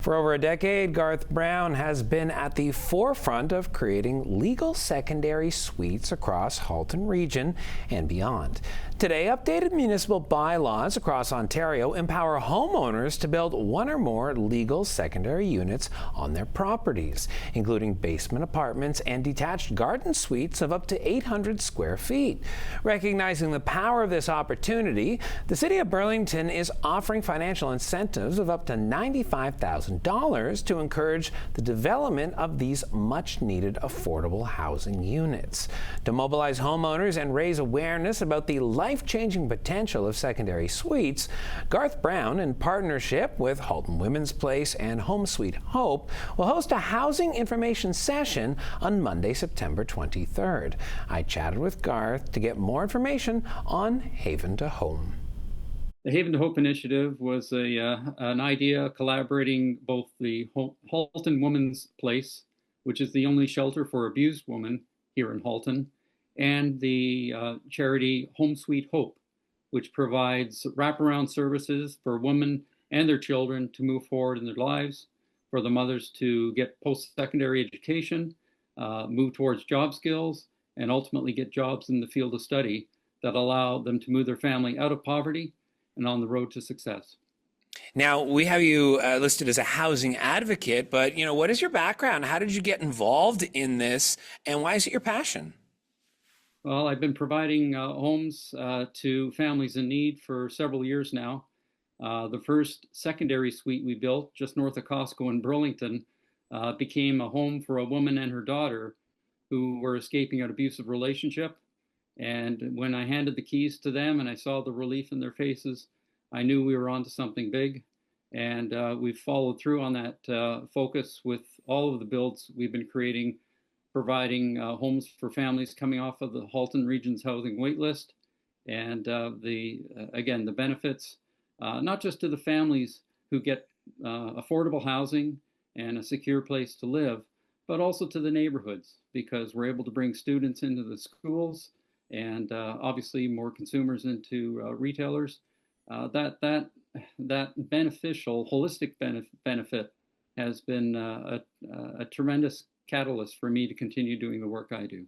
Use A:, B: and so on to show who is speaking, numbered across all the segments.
A: For over a decade, Garth Brown has been at the forefront of creating legal secondary suites across Halton region and beyond. Today, updated municipal bylaws across Ontario empower homeowners to build one or more legal secondary units on their properties, including basement apartments and detached garden suites of up to 800 square feet. Recognizing the power of this opportunity, the City of Burlington is offering financial incentives of up to $95,000 to encourage the development of these much-needed affordable housing units. To mobilize homeowners and raise awareness about the life-changing potential of secondary suites, Garth Brown, in partnership with Halton Women's Place and Home Sweet Hope, will host a housing information session on Monday, September 23rd. I chatted with Garth to get more information on Haven to Home.
B: The Haven to Hope initiative was an idea collaborating both the Halton Women's Place, which is the only shelter for abused women here in Halton, and the charity Home Sweet Hope, which provides wraparound services for women and their children to move forward in their lives, for the mothers to get post-secondary education, move towards job skills, and ultimately get jobs in the field of study that allow them to move their family out of poverty and on the road to success.
A: Now, we have you listed as a housing advocate, but what is your background? How did you get involved in this, and why is it your passion?
B: Well, I've been providing homes to families in need for several years now. The first secondary suite we built just north of Costco in Burlington became a home for a woman and her daughter who were escaping an abusive relationship. And when I handed the keys to them and I saw the relief in their faces, I knew we were onto something big. And we've followed through on that focus with all of the builds we've been creating, providing homes for families coming off of the Halton region's housing waitlist. And again, the benefits, not just to the families who get affordable housing and a secure place to live, but also to the neighborhoods, because we're able to bring students into the schools and obviously more consumers into retailers. That beneficial, holistic benefit has been a tremendous catalyst for me to continue doing the work I do.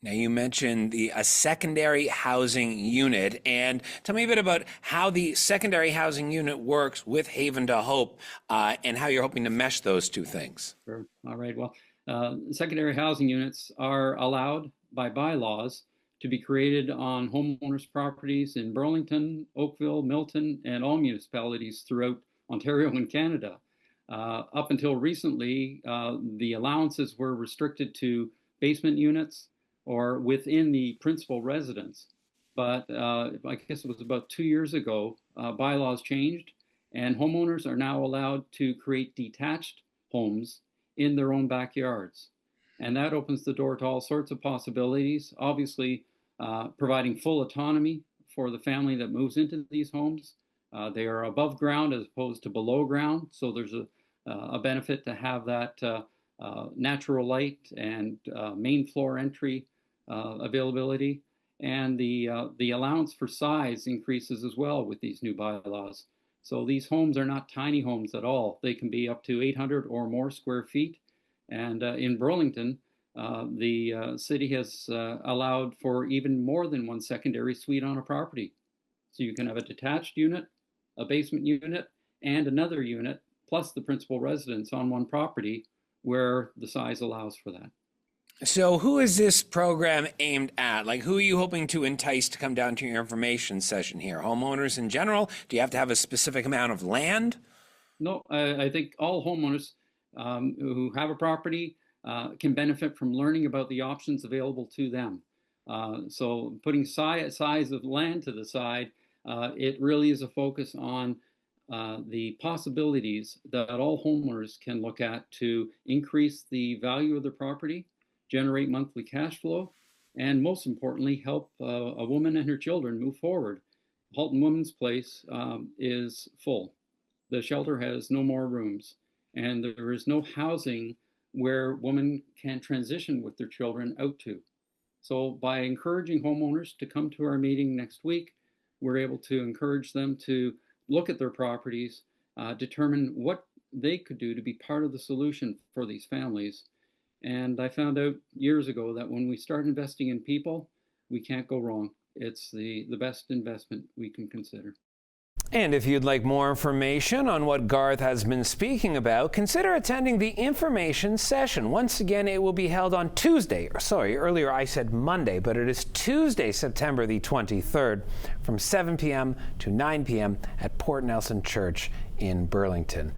A: Now, you mentioned a secondary housing unit, and tell me a bit about how the secondary housing unit works with Haven to Hope and how you're hoping to mesh those two things.
B: Sure. All right. Well, secondary housing units are allowed by bylaws to be created on homeowners' properties in Burlington, Oakville, Milton, and all municipalities throughout Ontario and Canada. Up until recently, the allowances were restricted to basement units or within the principal residence. But I guess it was about 2 years ago, bylaws changed, and homeowners are now allowed to create detached homes in their own backyards. And that opens the door to all sorts of possibilities, obviously providing full autonomy for the family that moves into these homes. They are above ground as opposed to below ground, so there's a benefit to have that natural light and main floor entry availability. And the allowance for size increases as well with these new bylaws. So these homes are not tiny homes at all. They can be up to 800 or more square feet. And in Burlington, the city has allowed for even more than one secondary suite on a property. So you can have a detached unit, a basement unit, and another unit, plus the principal residence on one property where the size allows for that.
A: So who is this program aimed at? Like, who are you hoping to entice to come down to your information session here? Homeowners in general? Do you have to have a specific amount of land?
B: No, I think all homeowners who have a property can benefit from learning about the options available to them. So putting size of land to the side, it really is a focus on the possibilities that all homeowners can look at to increase the value of their property, generate monthly cash flow, and most importantly, help a woman and her children move forward. Halton Women's Place is full. The shelter has no more rooms, and there is no housing where women can transition with their children out to. So by encouraging homeowners to come to our meeting next week, we're able to encourage them to look at their properties, determine what they could do to be part of the solution for these families. And I found out years ago that when we start investing in people, we can't go wrong. It's the best investment we can consider.
A: And if you'd like more information on what Garth has been speaking about, consider attending the information session. Once again, it will be held on Tuesday. Sorry, earlier I said Monday, but it is Tuesday, September the 23rd, from 7 p.m. to 9 p.m. at Port Nelson Church in Burlington.